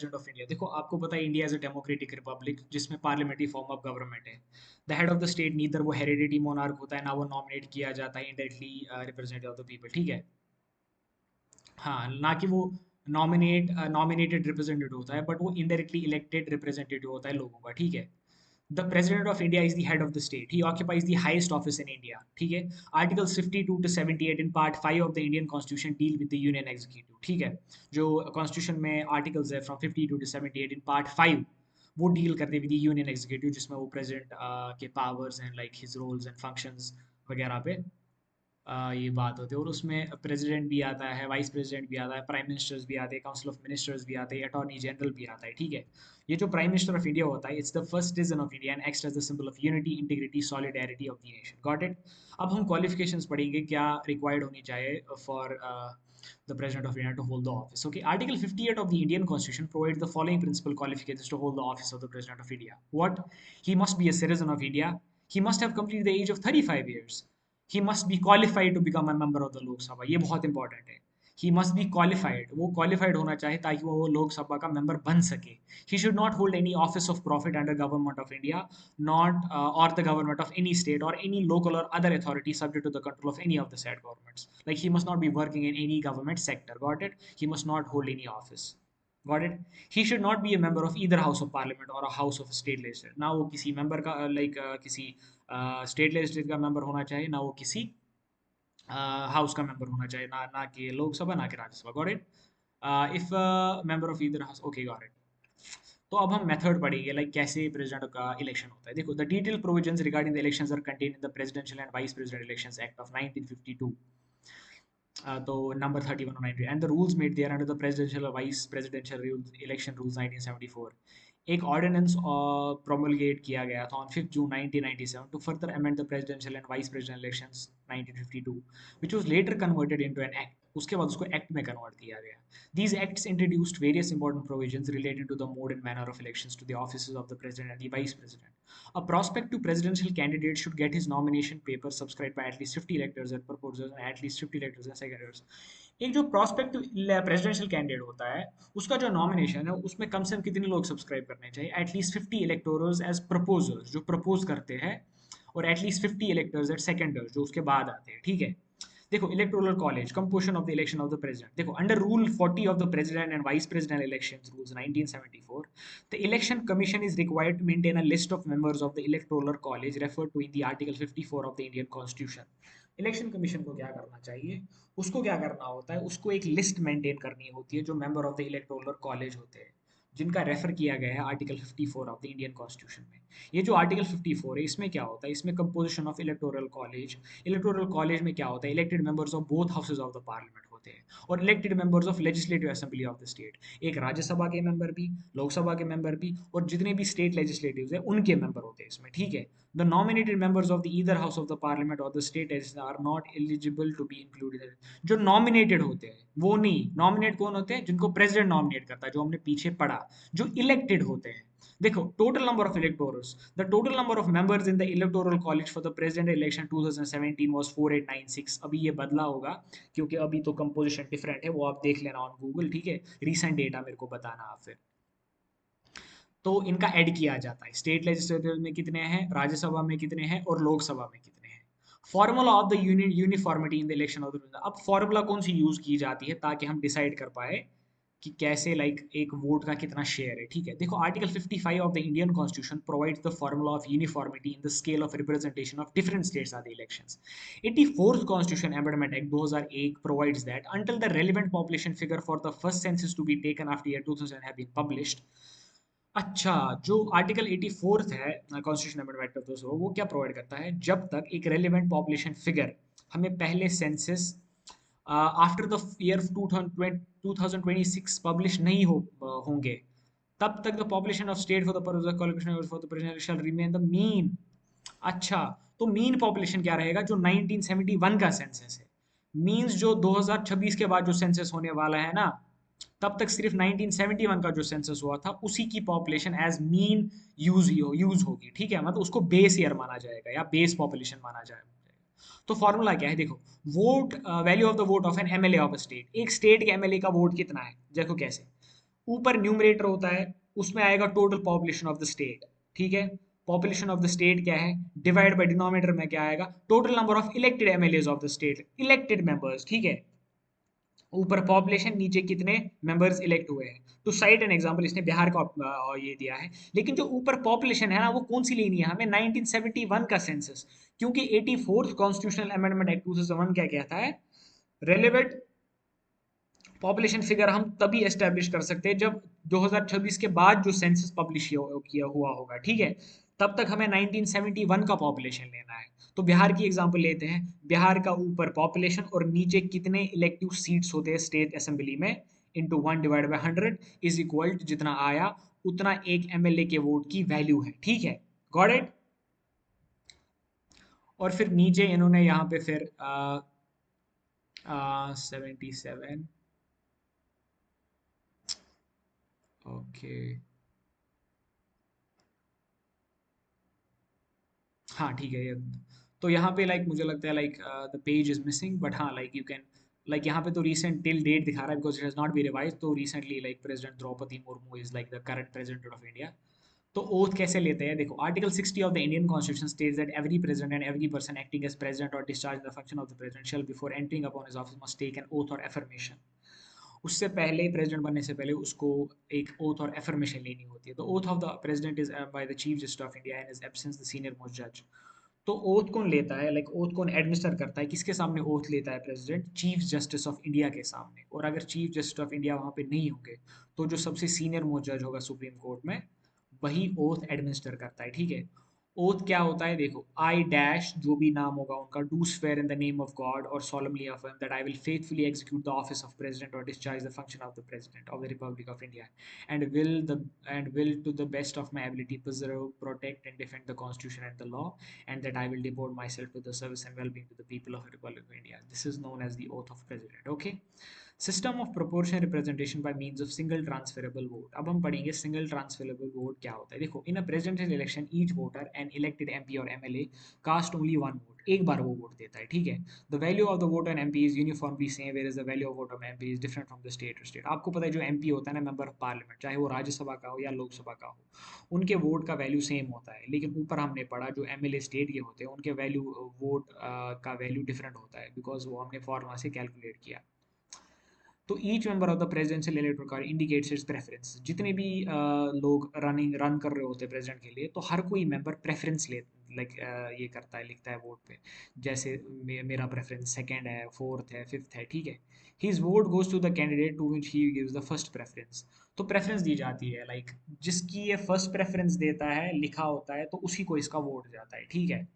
President of India. देखो आपको पता है India is a democratic Republic जिसमें पार्लियामेंट्री फॉर्म ऑफ गवर्नमेंट है। The head of the state neither वो हेरिडिटी मोनार्क होता है ना वो नॉमिनेट किया जाता है indirectly representative of the people, ठीक है। हाँ, ना कि वो नॉमिनेटेड रिप्रेजेंटेटिव होता है, बट वो इनडायरेक्टली इलेक्टेड रिप्रेजेंटेटिव होता है लोगों का, ठीक है। The president of India is the head of the state, he occupies the highest office in India, ठीक है। Articles 52 to 78 in part 5 of the Indian constitution deal with the union executive, ठीक है। जो कॉन्स्टिट्यूशन में articles है from 52 to 78 in part 5, वो deal करते हैं विद द यूनियन एग्जीक्यूटिव, जिसमें वो प्रेसिडेंट के powers and like his roles and functions वगैरह पे ये बात होती है। और उसमें प्रेसिडेंट भी आता है, वाइस प्रेसिडेंट भी आता है, प्राइम मिनिस्टर्स भी आते हैं, काउंसिल ऑफ मिनिस्टर्स भी आते हैं, अटॉर्नी जनरल भी आता है, ठीक है। ये जो प्राइम मिनिस्टर ऑफ इंडिया होता है, it's the first citizen of India and acts as the symbol of unity, integrity, solidarity of the nation. Got it. अब हम क्वालिफिकेशंस पढ़ेंगे क्या रिक्वायर्ड होनी चाहिए for the president of India to hold the office. Okay, Article 58 of the Indian Constitution provides the following principal qualifications to hold the office of the president of India. What? He must be a citizen of India. He must have completed the age of 35 years. He must be qualified to become a member of the Lok Sabha. ये बहुत important है। He must be qualified, वो qualified होना चाहिए ताकि वो लोकसभा का member बन सके। He should not hold any office of profit under government of India, not or the government of any state or any local or other authority subject to the control of any of the said governments. Like he must not be working in any government sector. Got it? He must not hold any office. Got it? He should not be a member of either house of parliament or a house of state legislature. ना वो किसी member का किसी state legislative का member होना चाहिए, ना वो किसी हाउस का मेंबर होना चाहिए, ना ना कि लोकसभा ना कि Rajya Sabha. Got it. If member of either house, okay got it. तो अब हम मेथड पढ़ेंगे लाइक कैसे प्रेसिडेंट का इलेक्शन होता है। देखो the detail provisions regarding the elections are contained in the presidential and vice president elections act of 1952। तो नंबर 31 और 90 and the rules made there under the presidential और वाइस प्रेसिडेंशियल इलेक्शन रूल्स 1974। एक ordinance promulgate किया गया था on 5 June 1997 to further amend the presidential and vice presidential elections 1952 which was later converted into an act. उसके बाद उसको act में convert किया गया। These acts introduced various important provisions relating to the mode and manner of elections to the offices of the president and the vice president. A prospective presidential candidate should get his nomination papers subscribed by at least 50 electors and proposers and at least 50 electors and secretaries. एक जो prospective presidential candidate होता है उसका जो nomination है उसमें कम से कम कितने लोग सब्सक्राइब करने चाहिए? एटलीस्ट 50 इलेक्टोरल्स एज प्रपोजर्स जो प्रपोज करते हैं, और एटलीस्ट 50 इलेक्टर्स एट सेकेंडर्स जो उसके बाद आते हैं, ठीक है। देखो electoral college composition of the election of the president. देखो under rule 40 of the president and vice president elections rules 1974, the election commission is required to maintain a list of members of the electoral college referred to in the article 54 of the Indian constitution. Election commission को क्या करना चाहिए? उसको क्या करना होता है, उसको एक लिस्ट मेंटेन करनी होती है जो member of the electoral college होते हैं, जिनका रेफर किया गया है article 54 of the Indian constitution में। ये जो आर्टिकल 54 है इसमें क्या होता है, इसमें composition of electoral college. Electoral college में क्या होता है, elected members of both houses of the parliament होते हैं और elected members of legislative assembly of the state. एक राज्यसभा के मेंबर भी, लोकसभा के मेंबर भी, और जितने भी स्टेट लेजिस्लेटिव है उनके मेंबर होते हैं इसमें, ठीक है। The nominated members of the either house of the parliament और the state are not eligible to be included. जो नॉमिनेटेड होते हैं वो नहीं, नॉमिनेट कौन होते हैं? जिनको प्रेसिडेंट नॉमिनेट करता है, जो हमने पीछे पढ़ा। जो इलेक्टेड होते हैं, देखो total number of electorals, the total number of members in the electoral college for the president election 2017 was 4896। अभी ये बदला होगा क्योंकि अभी तो कंपोजिशन डिफरेंट है, वो आप देख लेना ऑन गूगल, ठीक है। रीसेंट डेटा मेरे को बताना आप फिर। तो इनका ऐड किया जाता है, स्टेट लेजिस्लेटिव में कितने हैं, राज्यसभा में कितने हैं और लोकसभा में कितने हैं। Formula of the uniformity in the election of the, अब फॉर्मूला कौन सी यूज की जाती है ताकि हम डिसाइड कर पाए कि कैसे लाइक एक वोट का कितना शेयर है, ठीक है। देखो article 55 of the Indian constitution provides the formula of uniformity in the scale of representation of different states are the elections. 84th constitution amendment act 2001 provides that until the relevant population figure for the first census to be taken after year 2000 have been published। अच्छा, जो article 84th है constitution amendment of दो, वो क्या provide करता है, जब तक एक रेलिवेंट पॉपुलेशन फिगर हमें पहले census after the year 2026 publish नहीं होंगे, तब तक the population of state for the purpose of qualification for the president shell remain the mean. अच्छा, तो मीन पॉपुलेशन क्या रहेगा? जो 1971 का सेंसस है। मीन्स जो 2026 के बाद जो सेंसस होने वाला है ना, तब तक सिर्फ 1971 का जो सेंसस हुआ था उसी की पॉपुलेशन एज मीन यूज होगी, ठीक है। मतलब उसको बेस ईयर माना जाएगा या बेस पॉपुलेशन माना जाएगा। तो फॉर्मूला क्या है, देखो vote, value of the vote of N MLA of a state. एक स्टेट के एमएलए का वोट कितना है, देखो कैसे। ऊपर न्यूमरेटर होता है, उसमें आएगा total population of the state, ठीक है। पॉपुलेशन ऑफ द स्टेट क्या है, डिवाइड बाय डिनोमिनेटर में क्या आएगा, total number of elected MLAs of the state, elected members, ठीक है। ऊपर पॉपुलेशन, नीचे कितने मेंबर्स इलेक्ट हुए हैं। टू साइट एन एग्जांपल, इसने बिहार का ये दिया है, लेकिन जो ऊपर पॉपुलेशन है ना, वो कौन सी लेनी है हमें, 1971 का सेंसस, क्योंकि 84th कॉन्स्टिट्यूशनल अमेंडमेंट एक्ट 2001 क्या कहता है, रेलेवेंट पॉपुलेशन फिगर हम तभी एस्टेब्लिश कर सकते हैं जब 2026 के बाद जो सेंसस पब्लिश किया हुआ होगा, ठीक है। तब तक हमें 1971 का पॉपुलेशन लेना है। तो बिहार की एग्जांपल लेते हैं, बिहार का ऊपर पॉपुलेशन और नीचे कितने इलेक्टिव सीट्स होते हैं स्टेट असेंबली में, इंटू 1/100 इज इक्वल टू जितना आया उतना एक एमएलए के वोट की वैल्यू है, ठीक है। Got it. और फिर नीचे इन्होंने यहाँ पे फिर 77, ओके, हाँ ठीक है ये। तो यहाँ पे लाइक मुझे लगता है like the page is missing, but हाँ लाइक यू कैन, लाइक यहाँ पे तो रिसेंट टिल डेट दिखा रहा है because it has not be revise. तो recently like president Draupadi Murmu is like the current president of India. तो ओथ कैसे लेते हैं, देखो article 60 of the Indian constitution states that every president and every person acting as president और discharge the function of the president shall before entering upon his office must take an oath और affirmation. उससे पहले president बनने से पहले उसको एक oath और एफर्मेशन लेनी होती है। तो oath of the president is by the chief justice of India and is absence the senior most जज। तो ओथ कौन लेता है, लाइक ओथ कौन एडमिनिस्टर करता है, किसके सामने ओथ लेता है president, chief justice of India के सामने। और अगर चीफ जस्टिस ऑफ इंडिया वहां पे नहीं होंगे तो जो सबसे सीनियर मोस्ट जज होगा सुप्रीम कोर्ट में, वही ओथ एडमिनिस्टर करता है, ठीक है। ओथ क्या होता है, देखो आई डैश जो भी नाम होगा उनका, do swear in the name of God और solemnly affirm that I will faithfully execute the office of president or discharge the function of the president of the republic of India and will to the best of my ability preserve, protect and defend the constitution and the law, and that I will devote myself to the service and well-being to the people of the republic of India. This is known as the oath of president, okay। System of proportional representation by means of single transferable vote. अब हम पढ़ेंगे single transferable vote क्या होता है। देखो in a presidential election each voter and elected MP और MLA cast only one vote, एक बार वो वोट देता है, ठीक है। The value of the vote on MP is uniformly same where is the value of vote of MP is different from the state to state. आपको पता है जो एमपी होता है ना, मेंबर ऑफ पार्लियामेंट, चाहे वो राज्यसभा का हो या लोकसभा का हो, उनके वोट का वैल्यू सेम होता है। लेकिन ऊपर हमने पढ़ा जो एमएलए स्टेट के होते हैं उनके वैल्यू वोट का वैल्यू डिफरेंट होता है, बिकॉज वो हमने फॉर्मूला से कैलकुलेट किया। तो each member of the presidential electoral college indicates it's preference. जितने भी लोग रन कर रहे होते हैं प्रेसिडेंट के लिए, तो हर कोई मेंबर प्रेफरेंस ले, लाइक ये करता है, लिखता है वोट पे। जैसे मेरा प्रेफरेंस सेकंड है, फोर्थ है, फिफ्थ है, ठीक है। His vote goes to the candidate to which he gives the first preference. तो प्रेफरेंस दी जाती है, लाइक जिसकी ये फर्स्ट प्रेफरेंस देता है लिखा होता है, तो उसी को इसका वोट जाता है, ठीक है।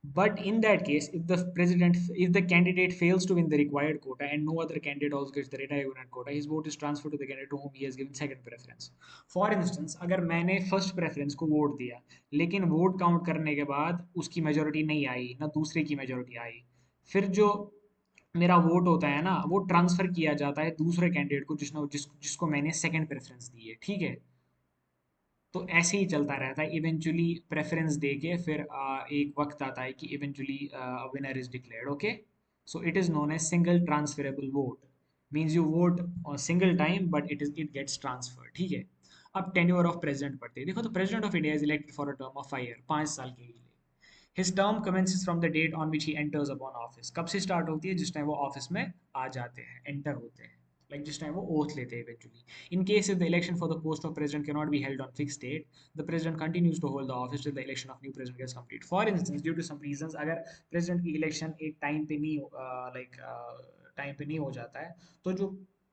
But in that case, if the candidate fails to win the required quota and no other candidate also gets the required quota, his vote is transferred to the candidate to whom he has given second preference. For instance, अगर मैंने first preference को vote दिया, लेकिन vote count करने के बाद उसकी majority नहीं आई, ना दूसरे की मेजोरिटी आई, फिर जो मेरा वोट होता है ना, वो ट्रांसफर किया जाता है दूसरे कैंडिडेट को जिसको मैंने सेकंड प्रेफरेंस दी है, ठीक है। तो ऐसे ही चलता रहता है, इवेंचुअली प्रेफरेंस दे के फिर एक वक्त आता है कि eventually winner is declared, okay. So it is known as single transferable vote, means you vote single time but it gets transfer, ठीक है। अब टेन्योर ऑफ प्रेसिडेंट पढ़ते हैं। देखो तो president of India is elected for a term of 5 year, 5 साल के लिए। His term commences from the date on which he enters upon office. कब से स्टार्ट होती है, जिस टाइम वो ऑफिस में आ जाते हैं, एंटर होते हैं, लाइक जिस टाइम वो ओथ लेते हैं eventually. In case if the election for the post of president cannot be held on fixed date, the president continues to hold the office till the election of new president gets complete. For instance, due to some reasons, अगर president की election एक time पे नहीं like time पे नहीं हो जाता है, तो जो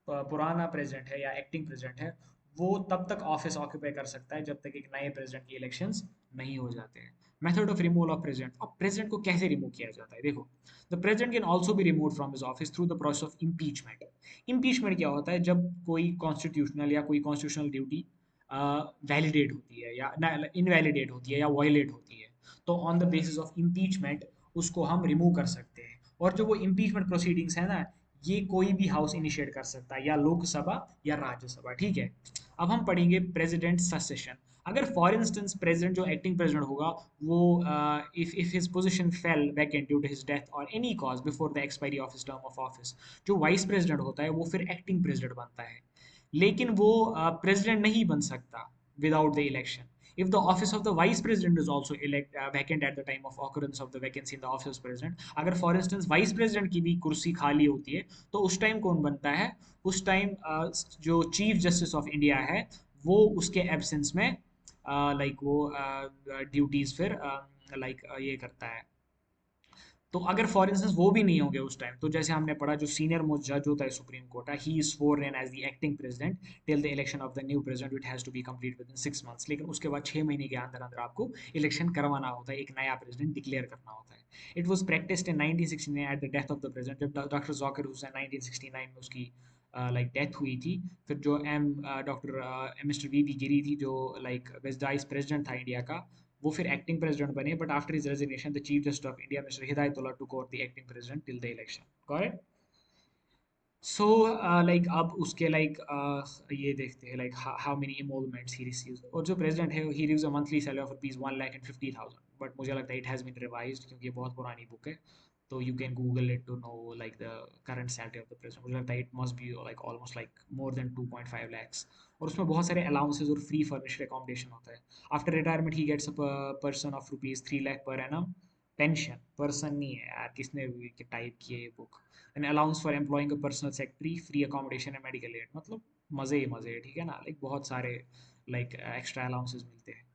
पुराना प्रेसिडेंट है या एक्टिंग प्रेसिडेंट है, वो तब तक ऑफिस ऑक्यूपाई कर सकता है जब तक एक नए प्रेसिडेंट की इलेक्शंस नहीं हो जाते हैं। Method of removal of president. अब प्रेसिडेंट को कैसे रिमूव किया जाता है, देखो the president can also be remove from his office through the process of impeachment. Impeachment क्या होता है, जब कोई कॉन्स्टिट्यूशनल या कोई कॉन्स्टिट्यूशनल ड्यूटी वैलिडेट होती है या इनवैलिडेट होती है या वायलेट होती है, तो on the basis of impeachment उसको हम रिमूव कर सकते हैं। और जो वो इम्पीचमेंट प्रोसीडिंग्स है ना, ये कोई भी हाउस इनिशिएट कर सकता है, या लोकसभा या राज्यसभा, ठीक है। अब हम पढ़ेंगे प्रेसिडेंट सक्सेशन। अगर फॉर इंस्टेंस प्रेसिडेंट जो एक्टिंग प्रेसिडेंट होगा, वो if his position fell vacant due to his death और any cause before the expiry of his term of office, जो वाइस प्रेसिडेंट होता है वो फिर एक्टिंग प्रेसिडेंट बनता है। लेकिन वो प्रेसिडेंट नहीं बन सकता without the election. If the office of the vice president is also vacant at the time of occurrence of the vacancy in the office of president, अगर फॉर इंस्टेंस वाइस प्रेसिडेंट की भी कुर्सी खाली होती है, तो उस टाइम कौन बनता है? उस टाइम जो चीफ जस्टिस ऑफ इंडिया है, वो उसके एब्सेंस में लाइक वो ड्यूटीज फिर लाइक ये करता है. तो अगर फॉर इंस्टेंस वो भी नहीं होंगे उस टाइम, तो जैसे हमने पढ़ा, जो सीनियर मोस्ट जज होता है सुप्रीम कोर्ट का, he is sworn in as the acting president till the election of the new president, it has to be complete within 6 months. लेकिन उसके बाद 6 महीने के अंदर अंदर आपको इलेक्शन करवाना होता है, एक नया प्रेसिडेंट डिक्लेयर करना होता है. It was practised in 1969 at the death of the president, जब डॉक्टर जाकिर हुसैन 1969 में उसकी लाइक डेथ हुई थी. फिर जो डॉक्टर मिस्टर वी पी गिरी थी, जो लाइक वाइस प्रेसिडेंट था इंडिया का, वो फिर एक्टिंग प्रेसिडेंट बने. But after his resignation the chief justice of India mister Hidayatullah took over the acting president till the election. Correct. So like अब उसके like ये देखते हैं like how many emoluments he receives. और जो प्रेसिडेंट है, he receives a monthly salary of rupees 1,50,000. But मुझे लगता है इट हैज़ बीन रिवाइज्ड, क्योंकि ये बहुत पुरानी बुक है. तो you can Google it to know like the current salary of the president. मुझे लगता है it must be like almost like more than 2.5 lakhs. और उसमें बहुत सारे अलाउंसेज और फ्री फर्निश्ड अकोमोडेशन होता है. After retirement he gets a person of rupees 3 lakh per annum pension. Person नहीं है यार, किसने टाइप की है ये book. An allowance for employing a personal secretary, free accommodation and medical aid. मतलब मज़े ही मज़े है, ठीक है ना. लाइक बहुत सारे लाइक एक्स्ट्रा अलाउंसेस मिलते हैं.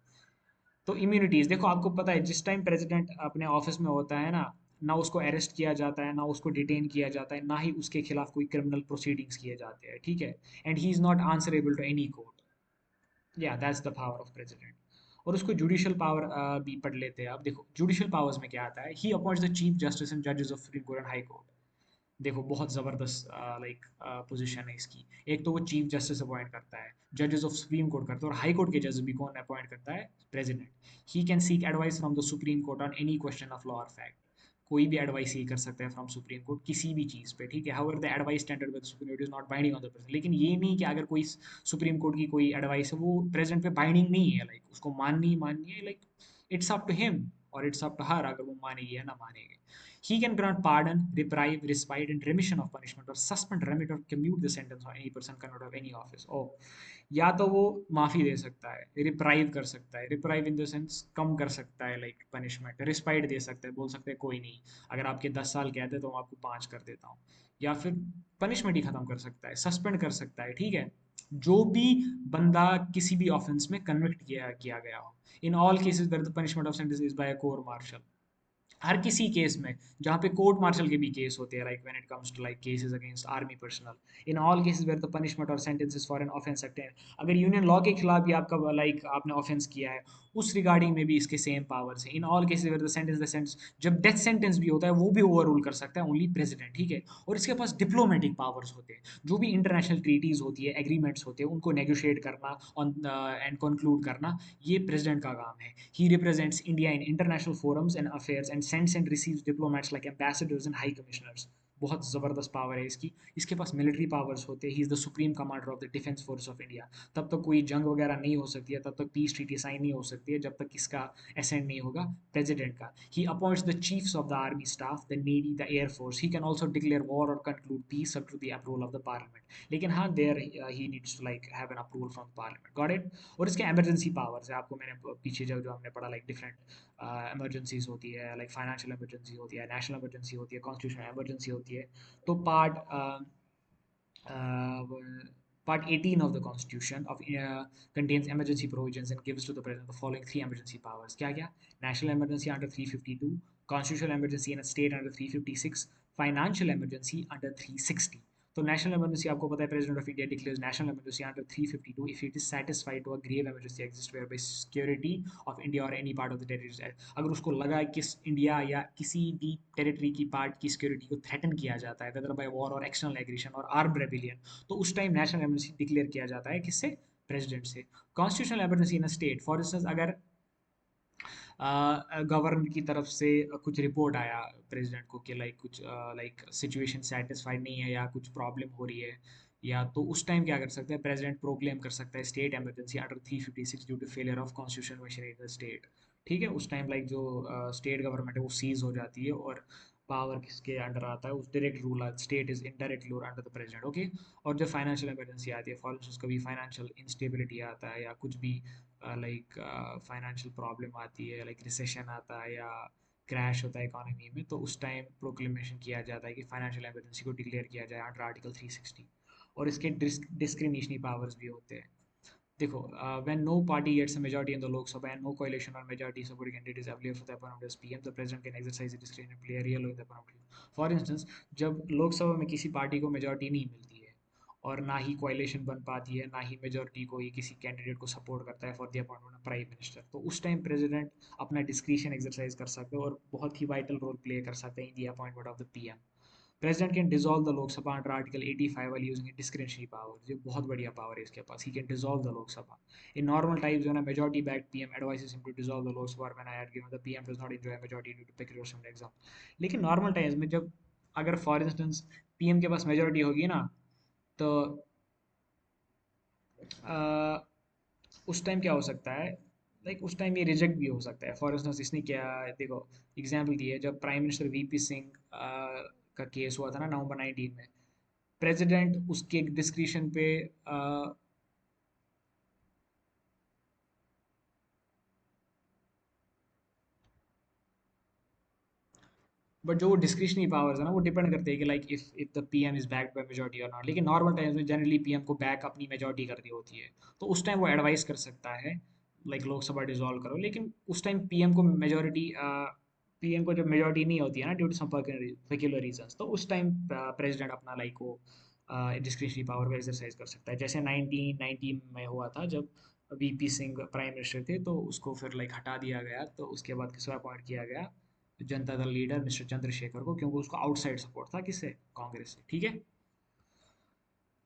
तो इम्यूनिटीज़ देखो, आपको पता है जिस टाइम प्रेसिडेंट अपने ऑफिस में होता है ना, ना उसको अरेस्ट किया जाता है, ना उसको डिटेन किया जाता है, ना ही उसके खिलाफ कोई क्रिमिनल प्रोसीडिंग्स किए जाते हैं, ठीक है. And he is not answerable to any court. या that's the power of president. और उसको जुडिशियल पावर भी पढ़ लेते हैं आप. देखो जुडिशियल पावर्स में क्या आता है, he appoints the chief justice and जजेस of supreme court and high court. देखो बहुत ज़बरदस्त लाइक पोजीशन है इसकी. एक तो वो चीफ जस्टिस अपॉइंट करता है, जजेस ऑफ सुप्रीम कोर्ट करते हैं, और हाई कोर्ट के जजेस भी कौन अपॉइंट करता है? President. He can seek advice from the supreme court on any question of law और फैक्ट. कोई भी एडवाइस ही कर सकता है फ्रॉम सुप्रीम कोर्ट किसी भी चीज़ पे, ठीक है. However the advice standard with supreme court is not binding on the president. लेकिन ये नहीं कि अगर कोई सुप्रीम कोर्ट की कोई एडवाइस है, वो प्रेसिडेंट पे बाइंडिंग नहीं है, लाइक उसको माननी है, like it's up to him और इट्स अप टू हर, अगर वो मानेगी या ना मानेगी. He can grant pardon, reprieve, respite, and remission of punishment, or suspend, remit, or commute the sentence on any person convicted of any office. Oh, या तो वो माफ़ी दे सकता है, रिप्राइव कर सकता है. रिप्राइव इन द सेंस कम कर सकता है लाइक पनिशमेंट. रिस्पाइट दे सकता है, बोल सकते हैं कोई नहीं, अगर आपके 10 साल कहते तो मैं आपको 5 कर देता हूँ. या फिर पनिशमेंट ही ख़त्म कर सकता है, सस्पेंड कर सकता है, ठीक है. जो भी बंदा किसी भी ऑफेंस में कन्विक्ट किया गया हो, in all cases where the punishment of sentence is by court martial. हर किसी केस में जहाँ पे कोर्ट मार्शल के भी केस होते हैं, like when it comes to like cases against army personnel, in all cases where the punishment और sentences for an offence act. अगर यूनियन लॉ के खिलाफ भी आपका लाइक आपने ऑफेंस किया है, उस रिगार्डिंग में भी इसके सेम पावर्स हैं. In all cases where the sentence, जब डेथ सेंटेंस भी होता है वो भी ओवर रूल कर सकता है ओनली प्रेसिडेंट, ठीक है. और इसके पास डिप्लोमेटिक पावर्स होते हैं. जो भी इंटरनेशनल ट्रीटीज होती है, एग्रीमेंट्स होते हैं, उनको नेगोशिएट करना ऑन एंड कंक्लूड करना, ये प्रेसिडेंट का काम है. He represents India in international forums and affairs and sends and receives diplomats like ambassadors and high commissioners. बहुत ज़बरदस्त पावर है इसकी. इसके पास मिलिट्री पावर्स होते हैं. He is the supreme commander of the defence force of India. तब तक कोई जंग वगैरह नहीं हो सकती है, तब तक पीस ट्रीटी साइन नहीं हो सकती है, जब तक इसका असेंट नहीं होगा प्रेसिडेंट का. He appoints the chiefs of the army staff, the navy, the air force. He can also declare war और conclude peace up to the approval of the parliament. लेकिन हाँ, there he needs to like have an approval from parliament. Got it. और इसके emergency powers है, आपको मैंने पीछे जो जो हमने पढ़ा लाइक डिफरेंट इमरजेंसीज होती है, लाइक फाइनेंशियल इमरजेंसी होती है, नेशनल इमरजेंसी होती है, कॉन्स्टिट्यूशनल इमरजेंसी होती है. तो Part 18 of the Constitution of contains emergency provisions and gives to the President the following three emergency powers. क्या क्या? National emergency under 352, constitutional emergency in a state under 356, financial emergency under 360. तो national emergency आपको पता है, president of India declares national emergency under 352 if it is satisfied to a grave emergency exist where by security of India और any part of the territory. अगर उसको लगा है कि इंडिया या किसी भी टेरिटरी की पार्ट की सिक्योरिटी को थ्रेटन किया जाता है, वेदर बाय वॉर और एक्सटर्नल एग्रेशन और आर्म्ड रेबिलियन, तो उस टाइम नेशनल इमरजेंसी डिक्लेयर किया जाता है. किससे? प्रेसिडेंट से. Constitutional emergency in a state, for instance अगर गवर्नर की तरफ से कुछ रिपोर्ट आया प्रेसिडेंट को कि लाइक कुछ लाइक सिचुएशन सेटिस्फाइड नहीं है या कुछ प्रॉब्लम हो रही है, या तो उस टाइम क्या कर सकते हैं, प्रेसिडेंट प्रोक्लेम कर सकता है state emergency under 356 due to failure of constitutional machinery in the state. ठीक है. उस टाइम लाइक जो स्टेट गवर्नमेंट है वो सीज हो जाती है, और पावर किसके अंडर आता है, उस direct rule, state is indirectly rule under the president, okay. और जब फाइनेंशियल इमरजेंसी आती है, फॉर इंस्टेंस कभी फाइनेंशियल इंस्टेबिलिटी आता है या कुछ भी लाइक फाइनेंशियल प्रॉब्लम आती है, लाइक रिसेशन आता है या क्रैश होता है इकोनॉमी में, तो उस टाइम प्रोक्लेमेशन किया जाता है कि फाइनेंशियल इमरजेंसी को डिक्लेयर किया जाए अंडर आर्टिकल 360। और इसके डिस्क्रिमिनेशनरी पावर्स भी होते हैं। देखो, when no party gets a majority in the Lok Sabha and no coalition or majority supporting candidate is available for the appointment as PM, the president can exercise his discretion and play a real role in the appointment. For instance, जब लोकसभा में किसी party को majority नहीं मिलती है और ना ही कोalition बन पाती है, ना ही मेजोरिटी को ही किसी कैंडिडेट को सपोर्ट करता है for the appointment of prime minister, तो उस टाइम प्रेसिडेंट अपना डिस्क्रिशन एक्सरसाइज कर सकते हैं और बहुत ही वाइटल रोल प्ले कर सकते हैं in the appointment of the PM. President can dissolve the Lok Sabha under article 85 वाली यूजिंग डिस्क्रिशनरी पावर। ये बहुत बढ़िया पावर है इसके पास, he can dissolve the Lok Sabha in normal times when a majority backed PM advises him to dissolve the Lok Sabha, or when I had given the PM does not enjoy a majority due to peculiar some exam। लेकिन normal times में जब अगर for instance PM के पास majority होगी ना, तो अ, उस time क्या हो सकता है, लाइक उस टाइम ये रिजेक्ट भी हो सकता है। फॉर इंस्टेंस इसने क्या, देखो एग्जाम्पल दिए, जब प्राइम मिनिस्टर वीपी सिंह का केस हुआ था ना नवंबर 19 में, प्रेसिडेंट उसके डिस्क्रिशन पे बट जो डिस्क्रिशनरी पावर्स है ना, वो डिपेंड करते हैं कि like if the PM is backed by majority और नॉट। लेकिन नॉर्मल टाइम्स में जनरली पीएम को बैक अपनी मेजोरिटी करनी होती है, तो उस टाइम वो एडवाइस कर सकता है लाइक लोकसभा डिसॉल्व करो। लेकिन उस टाइम पीएम को मेजोरिटी, पीएम को जब मेजोरिटी नहीं होती है ना due to some particular reasons, तो उस टाइम प्रेसिडेंट अपना लाइक वो डिस्क्रिशनरी पावर को एक्सरसाइज कर सकता है। जैसे 1919 में हुआ था जब वीपी सिंह प्राइम मिनिस्टर थे, तो उसको फिर लाइक हटा दिया गया, तो उसके बाद किसको अपॉइंट किया गया, जनता दल लीडर मिस्टर चंद्रशेखर को, क्योंकि उसको आउटसाइड सपोर्ट था किससे, कांग्रेस से, ठीक है।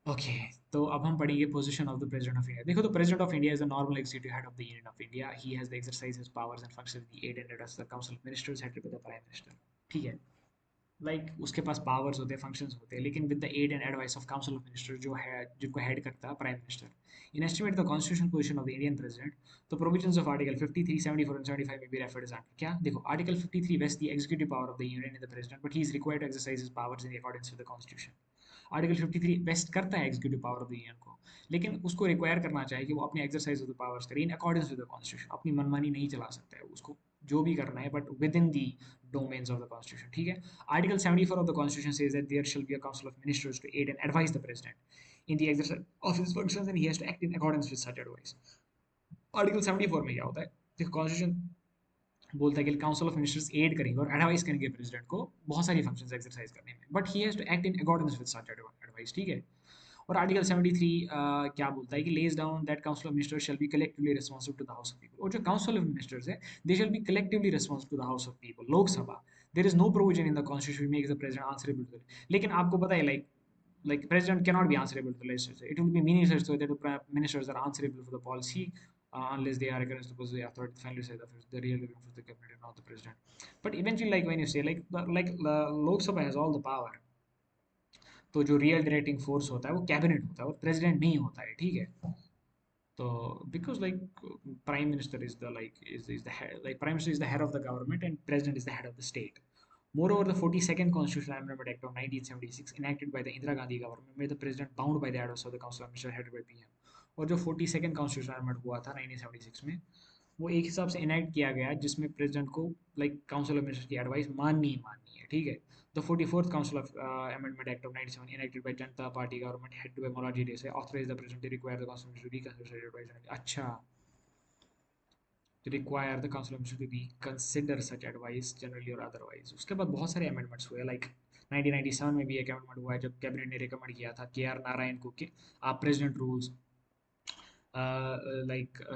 ओके, तो अब हम पढ़ेंगे position of the president of India. देखो, तो president of India is the normal executive head of the union of India. He has the exercise his powers and functions the aid and address the council of ministers headed by the prime minister, ठीक है। उसके पास powers होते हैं, functions होते हैं, लेकिन with the aid and advice of council of minister, जो है जिनको हेड करता है prime minister. In estimate the constitutional position of the Indian president, तो प्रोविजंस ऑफ आर्टिकल 53, 74 एंड 75 में बी रेफर्ड एज अंडर। क्या देखो, article 53 vests the executive power of the union in the president, but he is required to exercise his powers in accordance with the constitution. Article 53 waste करता है executive power of the union को, लेकिन उसको require करना चाहिए कि वो अपने एक्सरसाइज ऑफ द पावर्स करे इन अकॉर्डेंस विद द कॉन्स्टिट्यूशन। अपनी मनमानी नहीं चला सकता है, उसको जो भी करना है but with in the domains of the constitution, ठीक है। Article 74 of the constitution says that there shall be a council of ministers to aid and advise the president in the exercise of his functions, and he has to act in accordance with such advice। Article 74 में क्या होता है, देखो constitution बोलता है कि council of ministers add करेंगे और एडवाइस करेंगे प्रेसिडेंट को बहुत सारी फंक्शंस एक्सरसाइज करने में, but he has to act in accordance with such advice, ठीक है। और आर्टिकल 73 क्या बोलता है कि lays down that council of ministers shall be collectively responsible to the house of people. और जो काउंसिल ऑफ मिनिस्टर्स है, they shall be collectively responsible to the house of people, Lok Sabha. There is no provision in the constitution makes the president answerable to. लेकिन आपको पता है like president cannot be answerable to the legislature. It will be meaningless so that the ministers are answerable for the policy unless they are against the authority to finally say the real government for the cabinet and not the president. But eventually, like when you say the Lok Sabha has all the power, तो जो real directing force होता है वो cabinet होता है और president नहीं होता है, ठीक है। तो because prime minister is the is the head, like prime minister is the head of the government and president is the head of the state. Moreover, the 42nd Constitutional Amendment Act of 1976, enacted by the Indira Gandhi government, made the president bound by the advice of the Council of Ministers headed by PM। और जो 42nd Constitutional Amendment हुआ था 1976 में, वो एक हिसाब से enact किया गया जिसमें प्रेसिडेंट को काउंसिल ऑफ मिनिस्टर्स की एडवाइस माननी ही माननी है, ठीक है। The 44th Council of Amendment Act of 97, enacted by Janata Party government headed by Morarji Desai, authorized the president to require the council of ministers to reconsider such advice। अच्छा, to require the council of ministers to reconsider such advice generally or otherwise। उसके बाद बहुत सारे amendments हुए, 1997 में भी एक amendment हुआ है जब कैबिनेट ने रिकमेंड किया था के आर नारायण को कि आप प्रेसिडेंट रूल्स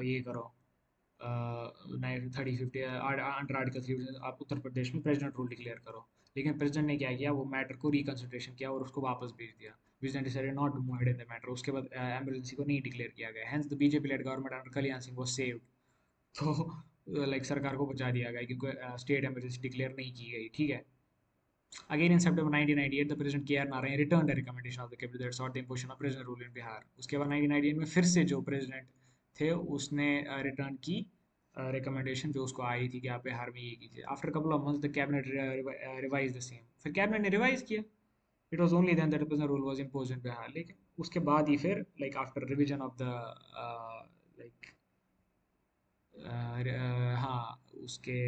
ये करो, 3050 अंडर आर्टिकल 3 आप उत्तर प्रदेश में प्रेसिडेंट रूल डिक्लेयर करो। लेकिन प्रेसिडेंट ने क्या किया, वो मैटर को रिकंसिडरेशन किया और उसको वापस भेज दिया। President decided not to move ahead in the matter. उसके बाद एमरजेंसी को नहीं डिक्लेयर किया गया, hence the BJP led government under Kalyan Singh was saved. तो सरकार को बचा दिया गया क्योंकि स्टेट एमरजेंसी डिक्लेयर नहीं की गई, ठीक है। Again in September 1998, the President K.R. Narayan returned the recommendation of the cabinet that sought the imposition of president rule in Bihar। उसके बाद 1998 में फिर से जो प्रेसिडेंट थे उसने रिटर्न की रिकमेंडेशन जो उसको आई थी कि आप बिहार में ये कीजिए। After couple of months the cabinet revise the same, फिर कैबिनेट ने रिवाइज किया। It was only then that the rule was imposed in Bihar, लेकिन उसके बाद ही फिर like after revision of the like हाँ उसके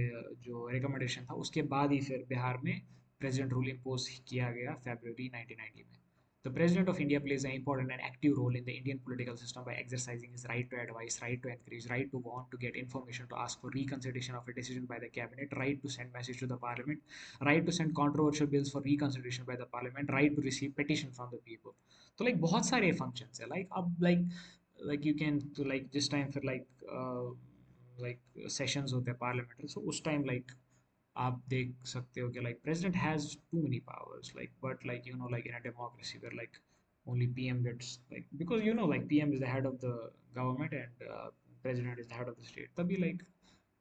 जो रिकमेंडेशन था उसके बाद ही फिर बिहार में प्रेसिडेंट रूल इम्पोज किया गया फरवरी 1990 में। The President of India plays an important and active role in the Indian political system by exercising his right to advise, right to encourage, right to want to get information, to ask for reconsideration of a decision by the cabinet, right to send message to the parliament, right to send controversial bills for reconsideration by the parliament, right to receive petition from the people. तो like बहुत सारे functions है, like अब like you can to like this time for like sessions होते हैं parliamentary, so उस time like आप देख सकते हो कि like president has too many powers, like but like you know like in a democracy where like only PM gets like, because you know like PM is the head of the government and president is the head of the state, तभी like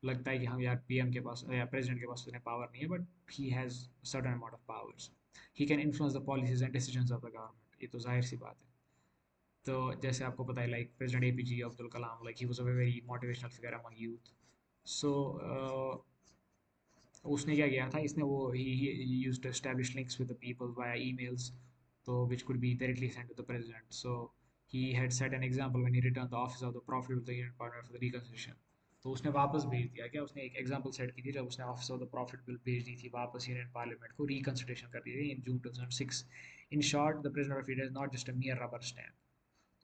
लगता है कि हम यार PM के पास या president के पास उतने power नहीं है, but he has certain amount of powers, he can influence the policies and decisions of the government, ये तो जाहिर सी बात है। तो जैसे आपको पता है like president APJ Abdul Kalam, like he was a very motivational figure among youth. So उसने क्या किया था, इसने वो he used to establish links with the people via emails, तो which could be directly sent to the president. So he had set an example when he return the office of the profit of the union partner for the reconciliation. तो उसने वापस भेज दिया, क्या उसने एक example set की थी जब उसने office of the profit bill भेज दी थी वापस यूनियन पार्लियामेंट को रिकंसिडरेशन कर दी थी इन जून 2006। In short the president of India is not just a mere rubber stamp.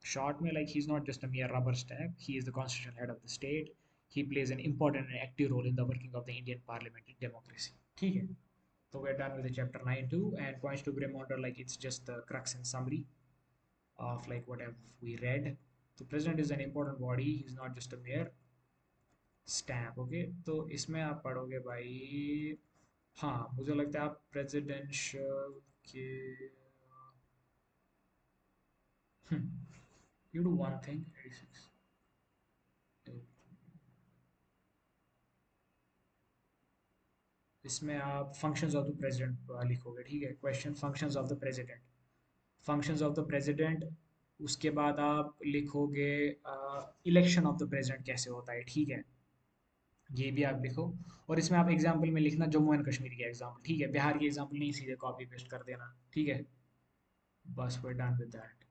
Short में like he's not just a mere rubber stamp, he is the constitutional head of the state. He plays an important and active role in the working of the Indian parliamentary democracy. ठीक है, so we're done with the chapter 9 too, and points to Grimonder like it's just the crux and summary of like what have we read. The president is an important body, he's not just a mere stamp, okay? तो इसमें आप पढ़ोगे भाई, हाँ मुझे लगता है आप प्रेसिडेंशियल के you do one thing 86, इसमें आप फंक्शंस ऑफ द प्रेसिडेंट लिखोगे, ठीक है? Question functions of the president, functions of the president, उसके बाद आप लिखोगे इलेक्शन ऑफ द प्रेसिडेंट कैसे होता है, ठीक है? ये भी आप लिखो। और इसमें आप एग्जाम्पल में लिखना जम्मू एंड कश्मीर के एग्जाम्पल, ठीक है? बिहार की एग्जाम्पल नहीं सीधे कॉपी पेस्ट कर देना, ठीक है? बस वे डन विद दैट।